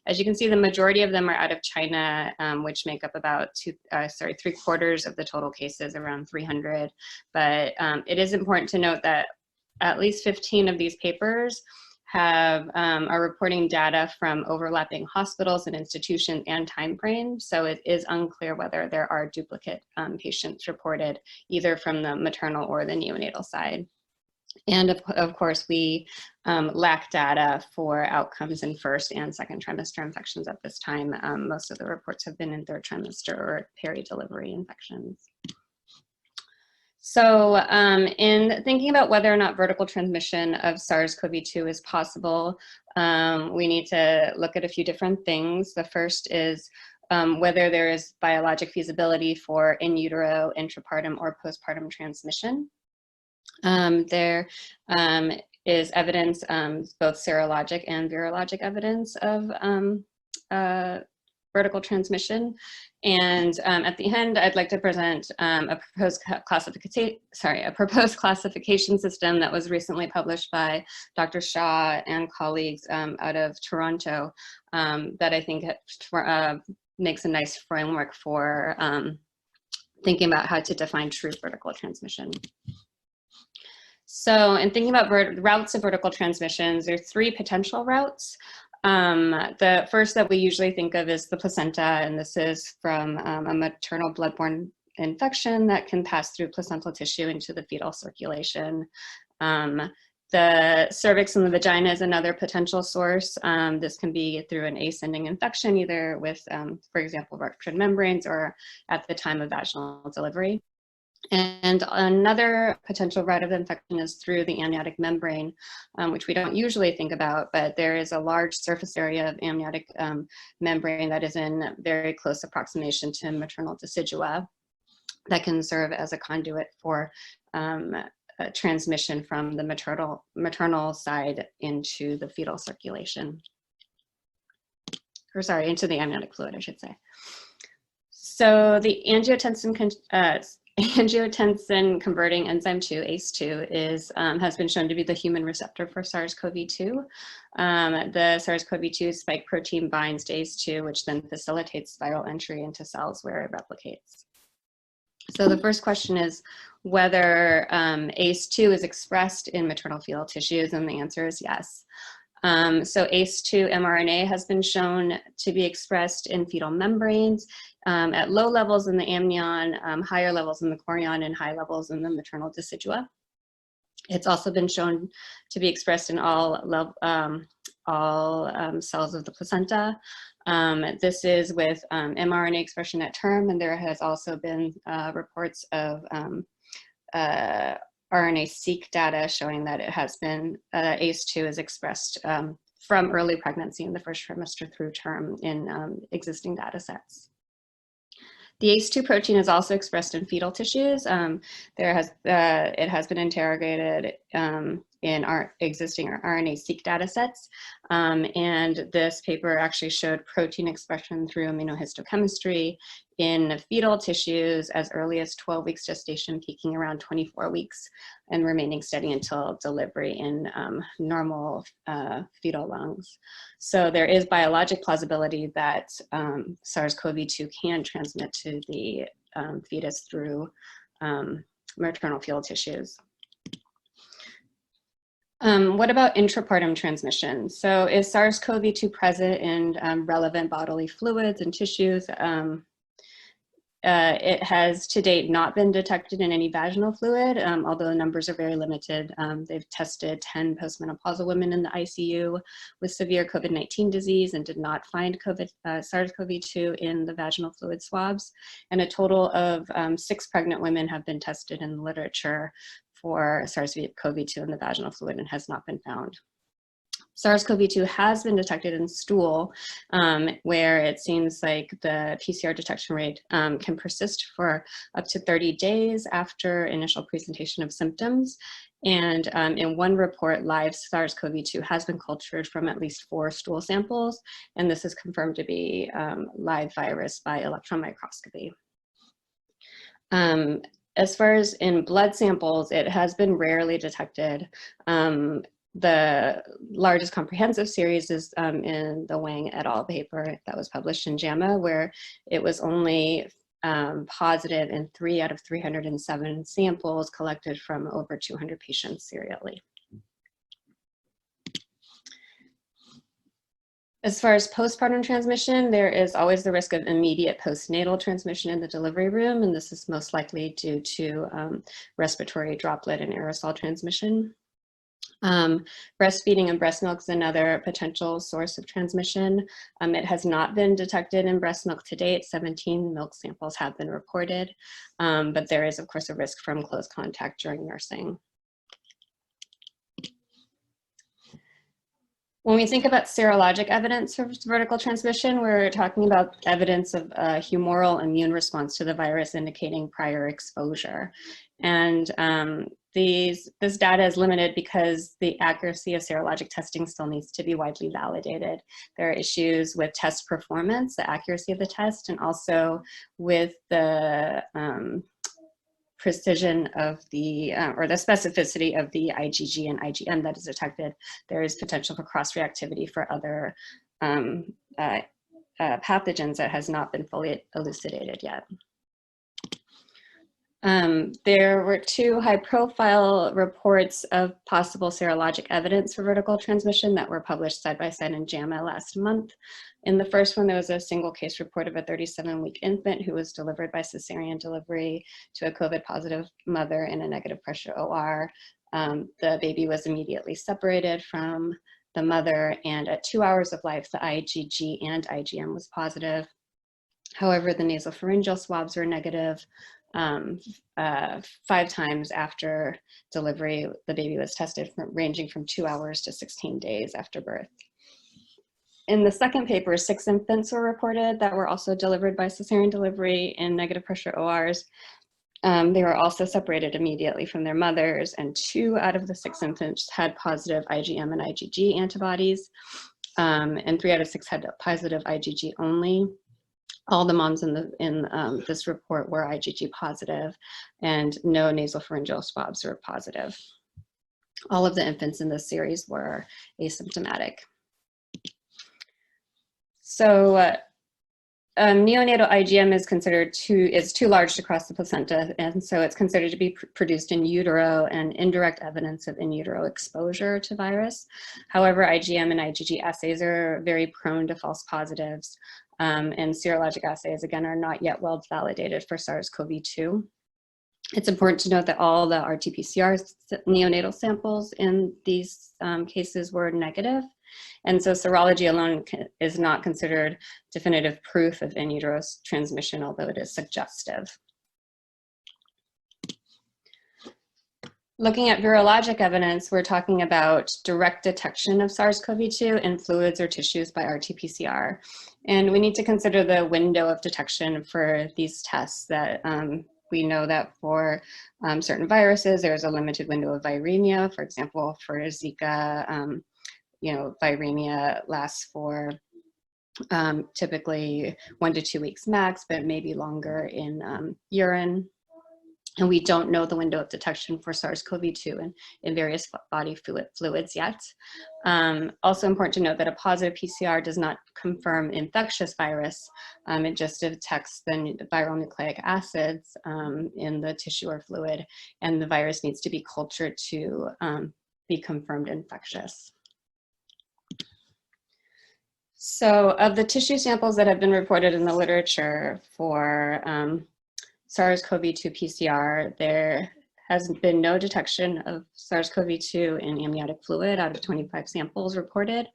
As you can see, the majority of them are out of China, which make up about 3/4 of the total cases, around 300. But it is important to note that at least 15 of these papers are reporting data from overlapping hospitals and institutions and time frames. So it is unclear whether there are duplicate patients reported either from the maternal or the neonatal side. And of course, we lack data for outcomes in first and second trimester infections at this time. Most of the reports have been in third trimester or peri-delivery infections. So in thinking about whether or not vertical transmission of SARS-CoV-2 is possible, we need to look at a few different things. The first is whether there is biologic feasibility for in utero, intrapartum, or postpartum transmission. There is evidence, both serologic and virologic evidence of vertical transmission. And at the end, I'd like to present a proposed classification system that was recently published by Dr. Shaw and colleagues out of Toronto that I think makes a nice framework for thinking about how to define true vertical transmission. So in thinking about routes of vertical transmissions, there are 3 potential routes. The first that we usually think of is the placenta, and this is from a maternal bloodborne infection that can pass through placental tissue into the fetal circulation. The cervix and the vagina is another potential source. This can be through an ascending infection, either with, for example, ruptured membranes or at the time of vaginal delivery. And another potential route of infection is through the amniotic membrane, which we don't usually think about, but there is a large surface area of amniotic membrane that is in very close approximation to maternal decidua that can serve as a conduit for transmission from the maternal side into the fetal circulation. Or sorry, into the amniotic fluid, I should say. So the angiotensin converting enzyme 2, ACE2, has been shown to be the human receptor for SARS-CoV-2. The SARS-CoV-2 spike protein binds to ACE2, which then facilitates viral entry into cells where it replicates. So the first question is whether ACE2 is expressed in maternal-fetal tissues, and the answer is yes. So ACE2 mRNA has been shown to be expressed in fetal membranes at low levels in the amnion, higher levels in the chorion, and high levels in the maternal decidua. It's also been shown to be expressed in all cells of the placenta. This is with mRNA expression at term, and there has also been reports of RNA-seq data showing that it has been, ACE2 is expressed from early pregnancy in the first trimester through term in existing data sets. The ACE2 protein is also expressed in fetal tissues. It has been interrogated in our existing RNA-seq data sets. And this paper actually showed protein expression through immunohistochemistry in fetal tissues as early as 12 weeks gestation, peaking around 24 weeks and remaining steady until delivery in normal fetal lungs. So there is biologic plausibility that SARS-CoV-2 can transmit to the fetus through maternal fetal tissues. What about intrapartum transmission? So is SARS-CoV-2 present in relevant bodily fluids and tissues? It has to date not been detected in any vaginal fluid, although the numbers are very limited. They've tested 10 postmenopausal women in the ICU with severe COVID-19 disease and did not find SARS-CoV-2 in the vaginal fluid swabs. And a total of 6 pregnant women have been tested in the literature for SARS-CoV-2 in the vaginal fluid and has not been found. SARS-CoV-2 has been detected in stool, where it seems like the PCR detection rate can persist for up to 30 days after initial presentation of symptoms. And in one report, live SARS-CoV-2 has been cultured from at least 4 stool samples, and this is confirmed to be live virus by electron microscopy. As far as in blood samples, it has been rarely detected. The largest comprehensive series is in the Wang et al. Paper that was published in JAMA, where it was only positive in 3 out of 307 samples collected from over 200 patients serially. As far as postpartum transmission, there is always the risk of immediate postnatal transmission in the delivery room, and this is most likely due to respiratory droplet and aerosol transmission. Breastfeeding and breast milk is another potential source of transmission. It has not been detected in breast milk to date. 17 milk samples have been reported, but there is, of course, a risk from close contact during nursing. When we think about serologic evidence for vertical transmission, we're talking about evidence of a humoral immune response to the virus indicating prior exposure. And this data is limited because the accuracy of serologic testing still needs to be widely validated. There are issues with test performance, the accuracy of the test, and also with the precision of the, or the specificity of the IgG and IgM that is detected. There is potential for cross-reactivity for other pathogens that has not been fully elucidated yet. There were 2 high-profile reports of possible serologic evidence for vertical transmission that were published side by side in JAMA last month. In the first one, there was a single case report of a 37-week infant who was delivered by cesarean delivery to a COVID-positive mother in a negative pressure OR. The baby was immediately separated from the mother, and at 2 hours of life, the IgG and IgM was positive. However, the nasopharyngeal swabs were negative. 5 times after delivery, the baby was tested ranging from 2 hours to 16 days after birth. In the second paper, 6 infants were reported that were also delivered by cesarean delivery in negative pressure ORs. They were also separated immediately from their mothers, and 2 out of the 6 infants had positive IgM and IgG antibodies, and 3 out of 6 had positive IgG only. All the moms in this report were IgG positive, and no nasopharyngeal swabs were positive. All of the infants in this series were asymptomatic. So neonatal IgM is too large to cross the placenta, and so it's considered to be produced in utero, and indirect evidence of in utero exposure to virus. However, IgM and IgG assays are very prone to false positives, and serologic assays, again, are not yet well validated for SARS-CoV-2. It's important to note that all the RT-PCR neonatal samples in these cases were negative. And so serology alone is not considered definitive proof of in utero transmission, although it is suggestive. Looking at virologic evidence, we're talking about direct detection of SARS-CoV-2 in fluids or tissues by RT-PCR. And we need to consider the window of detection for these tests. That we know that for certain viruses, there's a limited window of viremia. For example, for Zika, viremia lasts for typically 1 to 2 weeks max, but maybe longer in urine. And we don't know the window of detection for SARS-CoV-2 in various body fluids yet. Also important to note that a positive PCR does not confirm infectious virus. It just detects the viral nucleic acids in the tissue or fluid, and the virus needs to be cultured to be confirmed infectious. So of the tissue samples that have been reported in the literature for SARS-CoV-2 PCR, there has been no detection of SARS-CoV-2 in amniotic fluid out of 25 samples reported.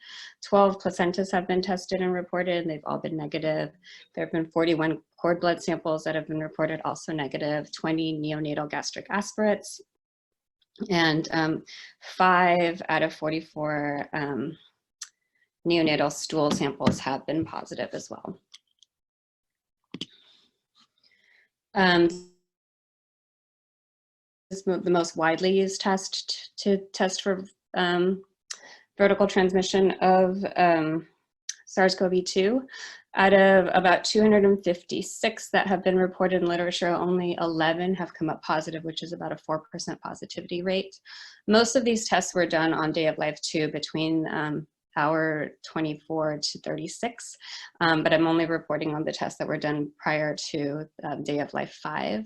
12 placentas have been tested and reported, and they've all been negative. There have been 41 cord blood samples that have been reported, also negative, 20 neonatal gastric aspirates, and 5 out of 44 neonatal stool samples have been positive as well. This is the most widely used test to test for vertical transmission of SARS-CoV-2. Out of about 256 that have been reported in literature, only 11 have come up positive, which is about a 4% positivity rate. Most of these tests were done on day of life 2 between hour 24 to 36, but I'm only reporting on the tests that were done prior to day of life 5.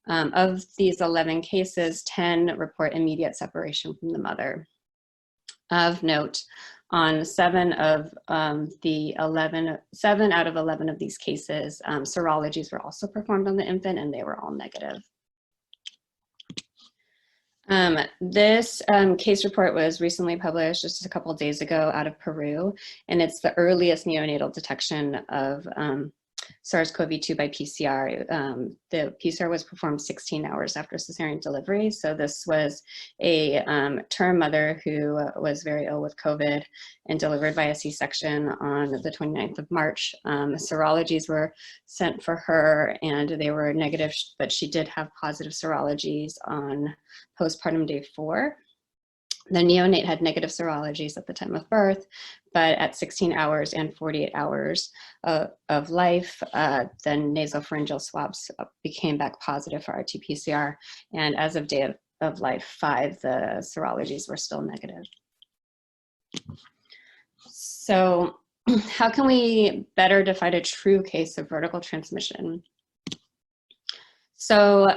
Of these 11 cases, 10 report immediate separation from the mother. Of note, on 7 out of 11 of these cases, serologies were also performed on the infant, and they were all negative. This case report was recently published just a couple of days ago out of Peru, and it's the earliest neonatal detection of SARS-CoV-2 by PCR. The PCR was performed 16 hours after cesarean delivery. So this was a term mother who was very ill with COVID and delivered by a C-section on the 29th of March. Serologies were sent for her, and they were negative, but she did have positive serologies on postpartum day 4. The neonate had negative serologies at the time of birth, but at 16 hours and 48 hours of life, the nasopharyngeal swabs became back positive for RT-PCR, and as of day of life 5, the serologies were still negative. So how can we better define a true case of vertical transmission? So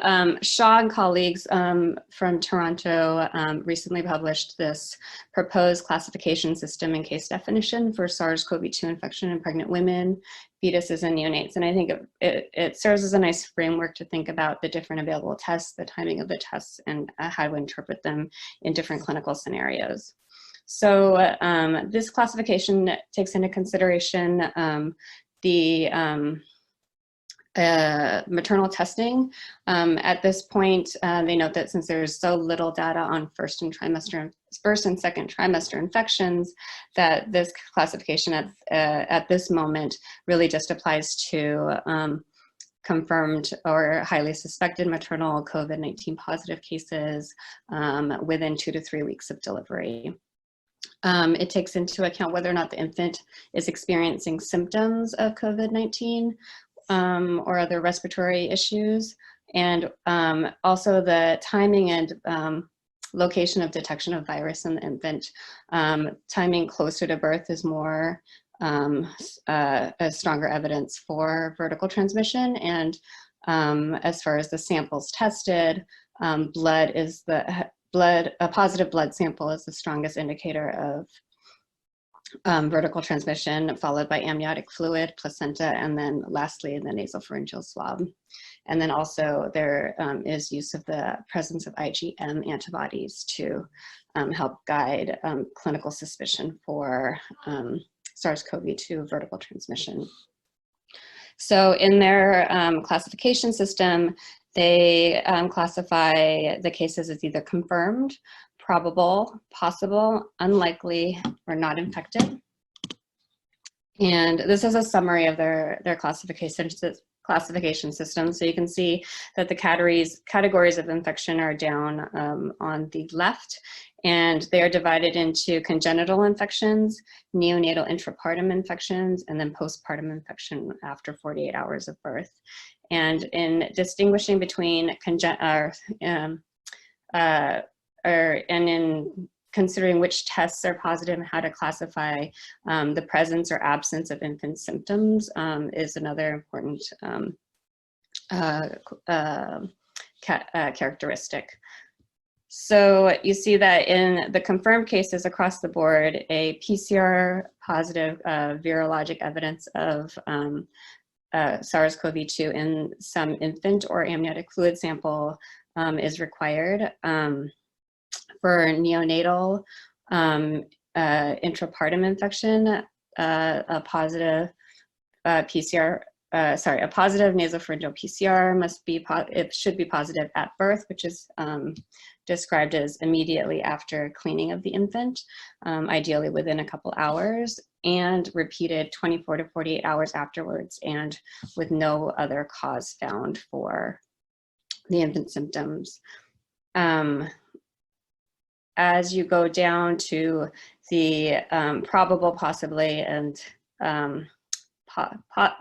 Shaw and colleagues from Toronto recently published this proposed classification system and case definition for SARS-CoV-2 infection in pregnant women, fetuses, and neonates. And I think it serves as a nice framework to think about the different available tests, the timing of the tests, and how to interpret them in different clinical scenarios. So this classification takes into consideration the maternal testing. At this point, they note that since there's so little data on first and second trimester infections, that this classification at this moment really just applies to confirmed or highly suspected maternal COVID-19 positive cases within 2 to 3 weeks of delivery. It takes into account whether or not the infant is experiencing symptoms of COVID-19 or other respiratory issues, and also the timing and location of detection of virus in the infant. Timing closer to birth is more a stronger evidence for vertical transmission. And as far as the samples tested, a positive blood sample is the strongest indicator of vertical transmission, followed by amniotic fluid, placenta, and then lastly, the nasopharyngeal swab. And then also there is use of the presence of IgM antibodies to help guide clinical suspicion for SARS-CoV-2 vertical transmission. So in their classification system, they classify the cases as either confirmed, probable, possible, unlikely, or not infected. And this is a summary of their classification system. So you can see that the categories of infection are down on the left, and they are divided into congenital infections, neonatal intrapartum infections, and then postpartum infection after 48 hours of birth. And in distinguishing between and in considering which tests are positive and how to classify the presence or absence of infant symptoms is another important characteristic. So you see that in the confirmed cases across the board, a PCR positive virologic evidence of SARS-CoV-2 in some infant or amniotic fluid sample is required. For neonatal intrapartum infection, a positive PCR, a positive nasopharyngeal PCR should be positive at birth, which is described as immediately after cleaning of the infant, ideally within a couple hours, and repeated 24 to 48 hours afterwards, and with no other cause found for the infant symptoms. As you go down to the probable, possibly, and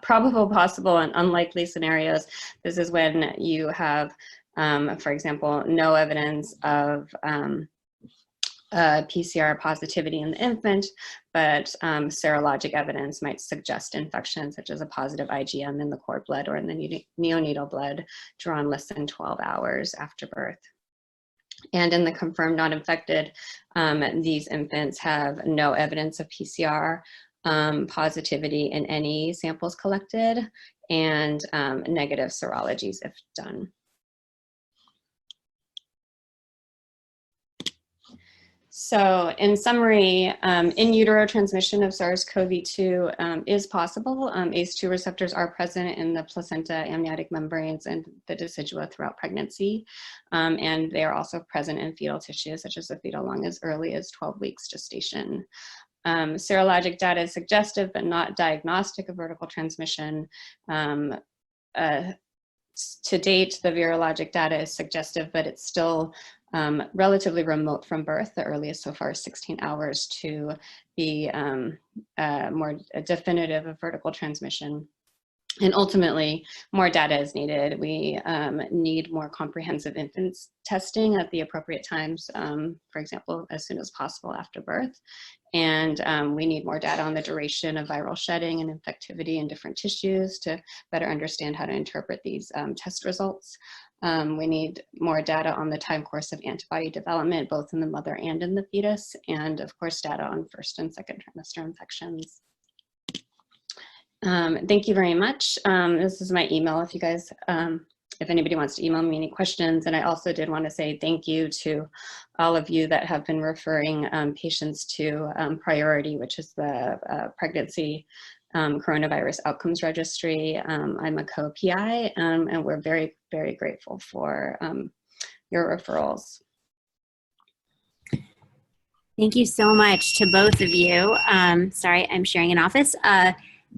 probable, possible, and unlikely scenarios, this is when you have, for example, no evidence of PCR positivity in the infant, but serologic evidence might suggest infection, such as a positive IgM in the cord blood or in the neonatal blood drawn less than 12 hours after birth. And in the confirmed not infected, these infants have no evidence of PCR positivity in any samples collected, and negative serologies if done. So in summary, in utero transmission of SARS-CoV-2 is possible. ACE2 receptors are present in the placenta, amniotic membranes, and the decidua throughout pregnancy. And they are also present in fetal tissue, such as the fetal lung, as early as 12 weeks gestation. Serologic data is suggestive but not diagnostic of vertical transmission. To date, the virologic data is suggestive, but it's still relatively remote from birth, the earliest so far is 16 hours, to be more definitive of vertical transmission. And ultimately, more data is needed. We need more comprehensive infants testing at the appropriate times, for example, as soon as possible after birth. And we need more data on the duration of viral shedding and infectivity in different tissues to better understand how to interpret these test results. We need more data on the time course of antibody development, both in the mother and in the fetus, and of course, data on first and second trimester infections. Thank you very much. This is my email if you guys, if anybody wants to email me any questions. And I also did want to say thank you to all of you that have been referring patients to Priority, which is the pregnancy coronavirus outcomes registry. I'm a co-PI, and we're very, very grateful for your referrals. Thank you so much to both of you. Sorry, I'm sharing an office.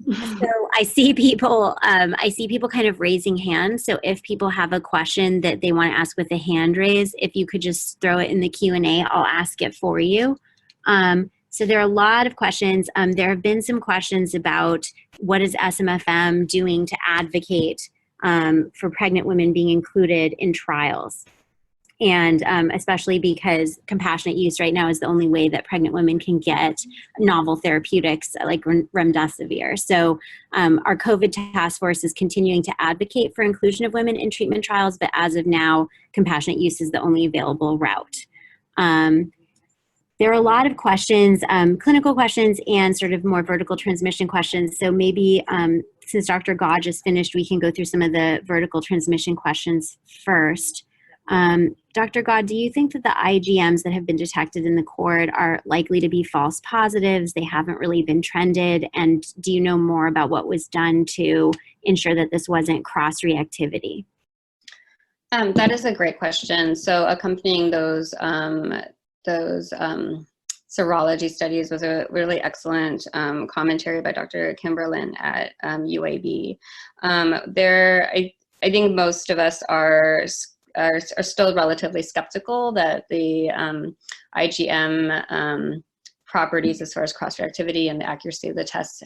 So I see people kind of raising hands. So if people have a question that they want to ask with a hand raise, if you could just throw it in the Q&A, I'll ask it for you. So there are a lot of questions. There have been some questions about what is SMFM doing to advocate for pregnant women being included in trials. And especially because compassionate use right now is the only way that pregnant women can get novel therapeutics like remdesivir. So our COVID task force is continuing to advocate for inclusion of women in treatment trials, but as of now, compassionate use is the only available route. There are a lot of questions, clinical questions and sort of more vertical transmission questions. So maybe since Dr. Gaw just finished, we can go through some of the vertical transmission questions first. Dr. Gaw, do you think that the IgMs that have been detected in the cord are likely to be false positives? They haven't really been trended. And do you know more about what was done to ensure that this wasn't cross-reactivity? That is a great question. So accompanying those serology studies was a really excellent commentary by Dr. Kimberlin at UAB. I think most of us are still relatively skeptical that the IgM properties as far as cross-reactivity and the accuracy of the test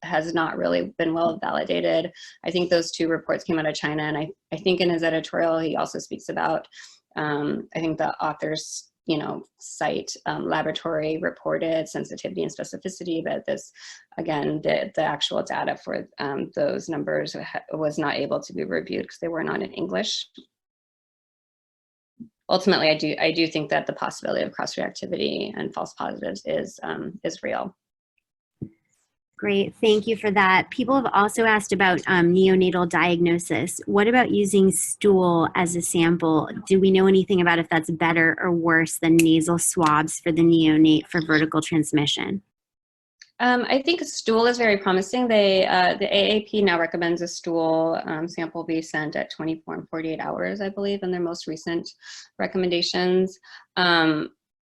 has not really been well validated. I think those two reports came out of China, and I think in his editorial he also speaks about, I think the authors cite laboratory reported sensitivity and specificity, but this, again, the actual data for those numbers was not able to be reviewed because they were not in English. Ultimately, I do think that the possibility of cross-reactivity and false positives is real. Great, thank you for that. People have also asked about neonatal diagnosis. What about using stool as a sample? Do we know anything about if that's better or worse than nasal swabs for the neonate for vertical transmission? I think stool is very promising. The AAP now recommends a stool sample be sent at 24 and 48 hours, I believe, in their most recent recommendations.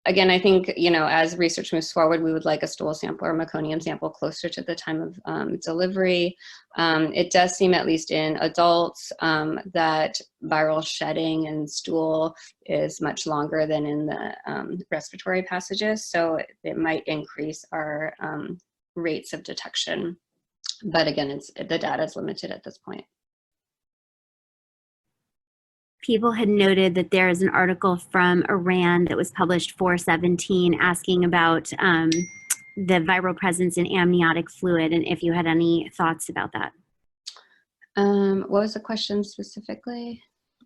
Again, I think, as research moves forward, we would like a stool sample or meconium sample closer to the time of delivery. It does seem, at least in adults, that viral shedding in stool is much longer than in the respiratory passages, so it might increase our rates of detection. But again, the data is limited at this point. People had noted that there is an article from Iran that was published 4/17 asking about the viral presence in amniotic fluid, and if you had any thoughts about that. What was the question specifically?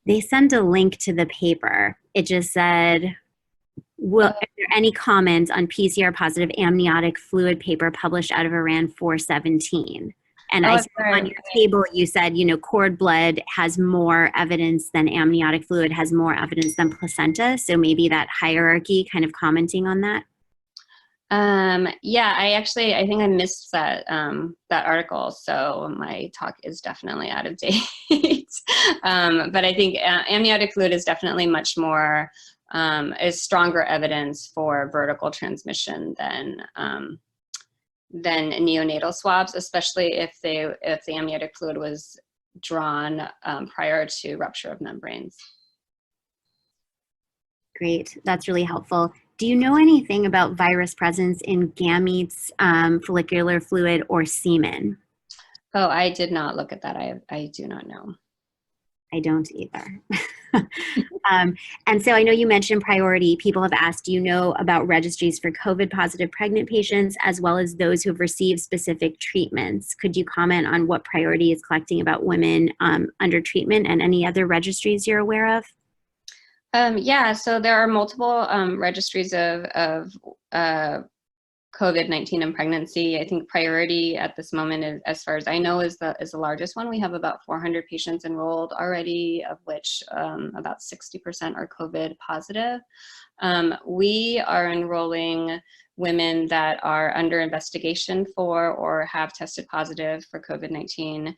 They sent a link to the paper. It just said, is there any comment on PCR positive amniotic fluid paper published out of Iran 4/17? And I saw on your table, you said, cord blood has more evidence than amniotic fluid has more evidence than placenta. So maybe that hierarchy, kind of commenting on that. Yeah, I think I missed that article. So my talk is definitely out of date. But I think amniotic fluid is definitely much more, is stronger evidence for vertical transmission than neonatal swabs, especially if the amniotic fluid was drawn prior to rupture of membranes. Great, that's really helpful. Do you know anything about virus presence in gametes, follicular fluid, or semen? Oh, I did not look at that. I do not know. I don't either. And so I know you mentioned priority. People have asked, do you know about registries for COVID positive pregnant patients as well as those who have received specific treatments? Could you comment on what priority is collecting about women under treatment and any other registries you're aware of? Yeah, so there are multiple registries of COVID-19 and pregnancy. I think priority at this moment, is, as far as I know, is the largest one. We have about 400 patients enrolled already, of which about 60% are COVID positive. We are enrolling women that are under investigation for or have tested positive for COVID-19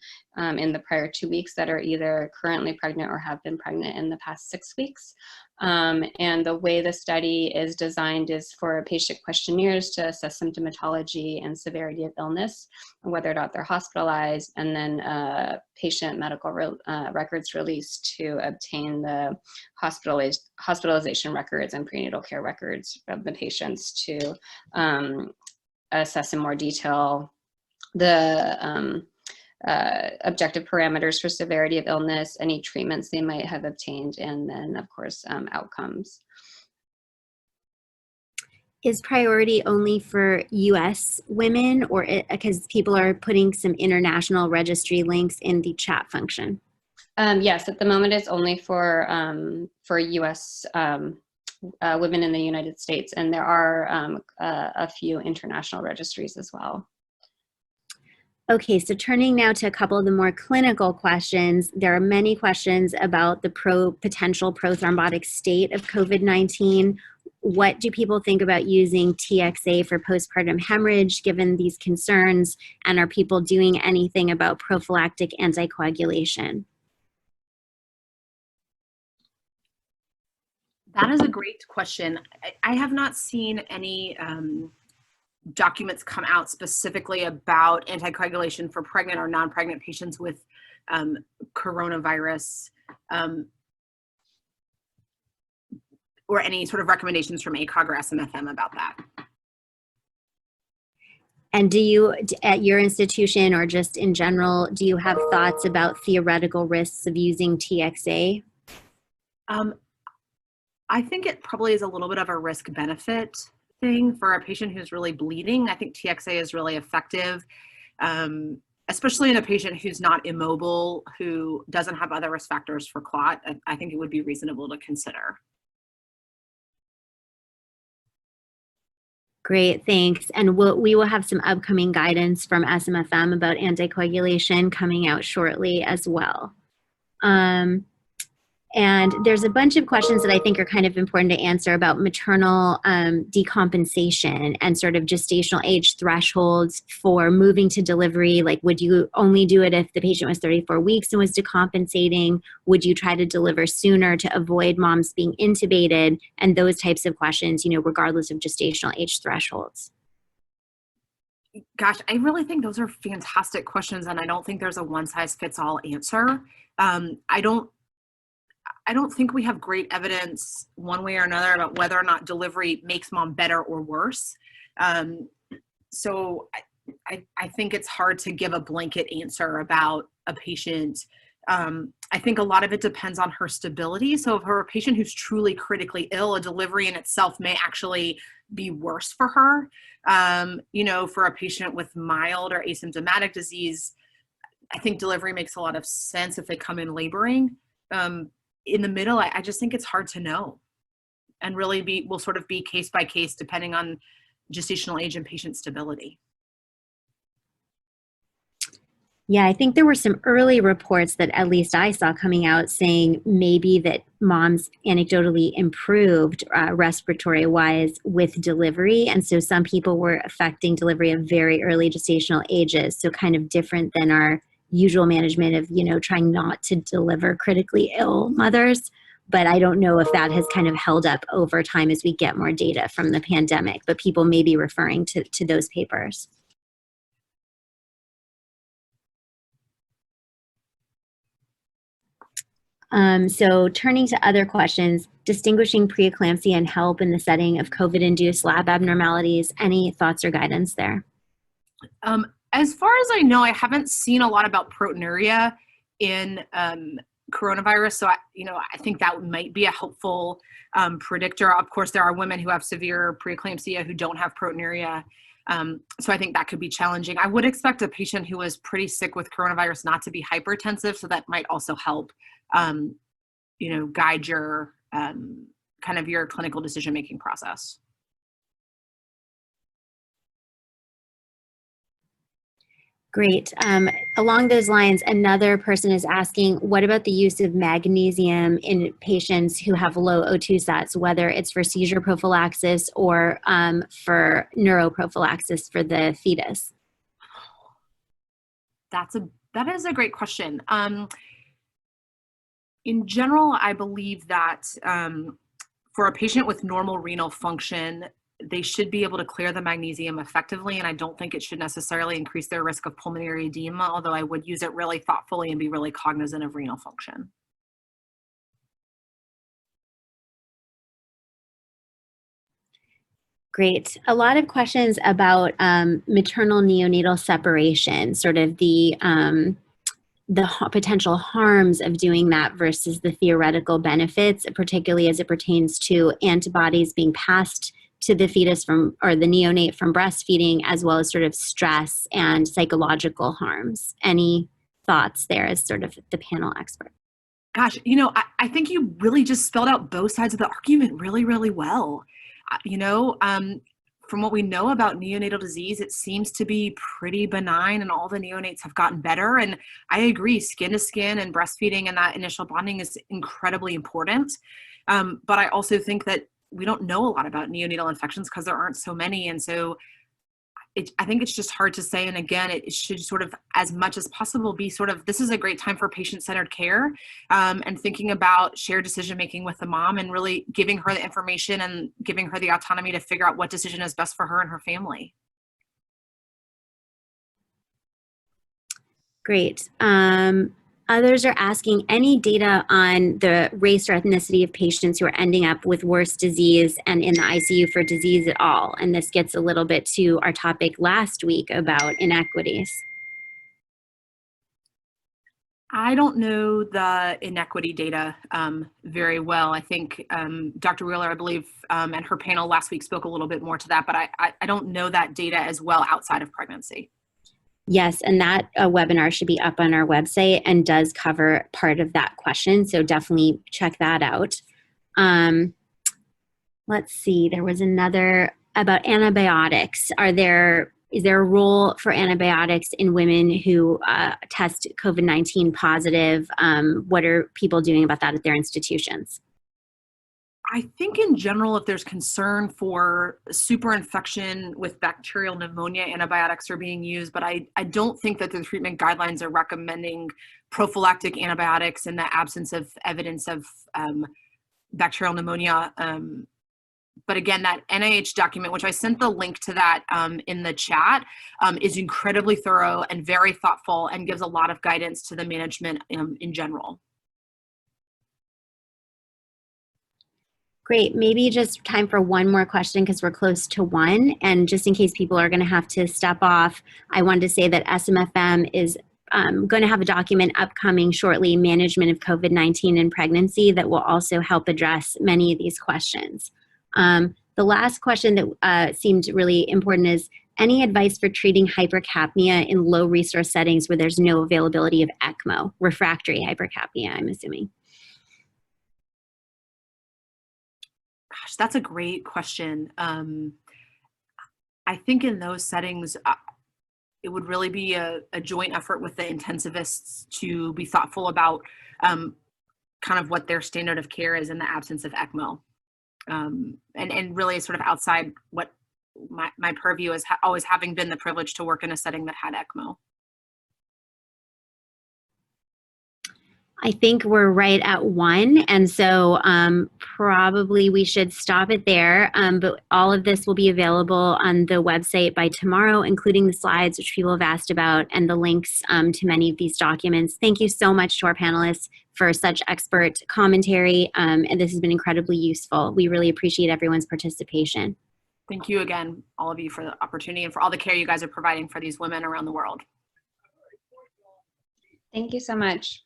in the prior 2 weeks that are either currently pregnant or have been pregnant in the past 6 weeks. And the way the study is designed is for patient questionnaires to assess symptomatology and severity of illness, whether or not they're hospitalized, and then patient medical records released to obtain the hospitalization records and prenatal care records of the patients to assess in more detail the objective parameters for severity of illness, any treatments they might have obtained, and then of course outcomes. Is priority only for US women, or because people are putting some international registry links in the chat function? Yes, at the moment it's only for US women in the United States, and there are a few international registries as well. Okay, so turning now to a couple of the more clinical questions, there are many questions about the potential prothrombotic state of COVID-19. What do people think about using TXA for postpartum hemorrhage given these concerns? And are people doing anything about prophylactic anticoagulation? That is a great question. I have not seen any documents come out specifically about anticoagulation for pregnant or non-pregnant patients with coronavirus, or any sort of recommendations from ACOG or SMFM about that. And do you, at your institution or just in general, do you have thoughts about theoretical risks of using TXA? I think it probably is a little bit of a risk-benefit thing for a patient who's really bleeding. I think TXA is really effective, especially in a patient who's not immobile, who doesn't have other risk factors for clot. I think it would be reasonable to consider. Great, thanks. And we will have some upcoming guidance from SMFM about anticoagulation coming out shortly as well. And there's a bunch of questions that I think are kind of important to answer about maternal decompensation and sort of gestational age thresholds for moving to delivery. Like, would you only do it if the patient was 34 weeks and was decompensating? Would you try to deliver sooner to avoid moms being intubated? And those types of questions, you know, regardless of gestational age thresholds. Gosh, I really think those are fantastic questions, and I don't think there's a one-size-fits-all answer. I don't think we have great evidence one way or another about whether or not delivery makes mom better or worse. So I think it's hard to give a blanket answer about a patient. I think a lot of it depends on her stability. So if her a patient who's truly critically ill, a delivery in itself may actually be worse for her. You know, for a patient with mild or asymptomatic disease, I think delivery makes a lot of sense if they come in laboring. In the middle, I just think it's hard to know, and really will sort of be case by case depending on gestational age and patient stability. Yeah, I think there were some early reports that at least I saw coming out saying maybe that moms anecdotally improved respiratory wise with delivery. And so some people were affecting delivery of very early gestational ages. So kind of different than our usual management of, you know, trying not to deliver critically ill mothers. But I don't know if that has kind of held up over time as we get more data from the pandemic, but people may be referring to those papers. So turning to other questions, distinguishing preeclampsia and HELP in the setting of COVID-induced lab abnormalities, any thoughts or guidance there? As far as I know, I haven't seen a lot about proteinuria in coronavirus. So, I think that might be a helpful predictor. Of course, there are women who have severe preeclampsia who don't have proteinuria. So I think that could be challenging. I would expect a patient who was pretty sick with coronavirus not to be hypertensive. So that might also help, guide your kind of your clinical decision-making process. Great. Along those lines, another person is asking, what about the use of magnesium in patients who have low O2 sats, whether it's for seizure prophylaxis or for neuroprophylaxis for the fetus? That is a great question. In general, I believe that for a patient with normal renal function, they should be able to clear the magnesium effectively, and I don't think it should necessarily increase their risk of pulmonary edema, although I would use it really thoughtfully and be really cognizant of renal function. Great. A lot of questions about maternal neonatal separation, sort of the potential harms of doing that versus the theoretical benefits, particularly as it pertains to antibodies being passed to the fetus from, or the neonate from breastfeeding, as well as sort of stress and psychological harms. Any thoughts there as sort of the panel expert? Gosh, you know, I think you really just spelled out both sides of the argument really, really well. You know, from what we know about neonatal disease, it seems to be pretty benign and all the neonates have gotten better. And I agree, skin to skin and breastfeeding and that initial bonding is incredibly important. But I also think that we don't know a lot about neonatal infections because there aren't so many. And so I think it's just hard to say. And again, it should sort of, as much as possible, be sort of, this is a great time for patient-centered care, and thinking about shared decision-making with the mom and really giving her the information and giving her the autonomy to figure out what decision is best for her and her family. Great. Others are asking any data on the race or ethnicity of patients who are ending up with worse disease and in the ICU for disease at all. And this gets a little bit to our topic last week about inequities. I don't know the inequity data very well. I think Dr. Wheeler, I believe, and her panel last week spoke a little bit more to that, but I don't know that data as well outside of pregnancy. Yes, and that webinar should be up on our website and does cover part of that question. So definitely check that out. Let's see, there was another about antibiotics. Is there a role for antibiotics in women who test COVID-19 positive? What are people doing about that at their institutions? I think in general, if there's concern for superinfection with bacterial pneumonia, antibiotics are being used, but I don't think that the treatment guidelines are recommending prophylactic antibiotics in the absence of evidence of bacterial pneumonia. But again, that NIH document, which I sent the link to that in the chat, is incredibly thorough and very thoughtful and gives a lot of guidance to the management in general. Great. Maybe just time for one more question because we're close to 1. And just in case people are going to have to step off, I wanted to say that SMFM is going to have a document upcoming shortly, Management of COVID-19 in Pregnancy, that will also help address many of these questions. The last question that seemed really important is, any advice for treating hypercapnia in low resource settings where there's no availability of ECMO? Refractory hypercapnia, I'm assuming. Gosh, that's a great question. I think in those settings, it would really be a joint effort with the intensivists to be thoughtful about kind of what their standard of care is in the absence of ECMO. And really sort of outside what my purview is, always having been the privilege to work in a setting that had ECMO. I think we're right at 1, and so probably we should stop it there. But all of this will be available on the website by tomorrow, including the slides, which people have asked about, and the links to many of these documents. Thank you so much to our panelists for such expert commentary, and this has been incredibly useful. We really appreciate everyone's participation. Thank you again, all of you, for the opportunity and for all the care you guys are providing for these women around the world. Thank you so much.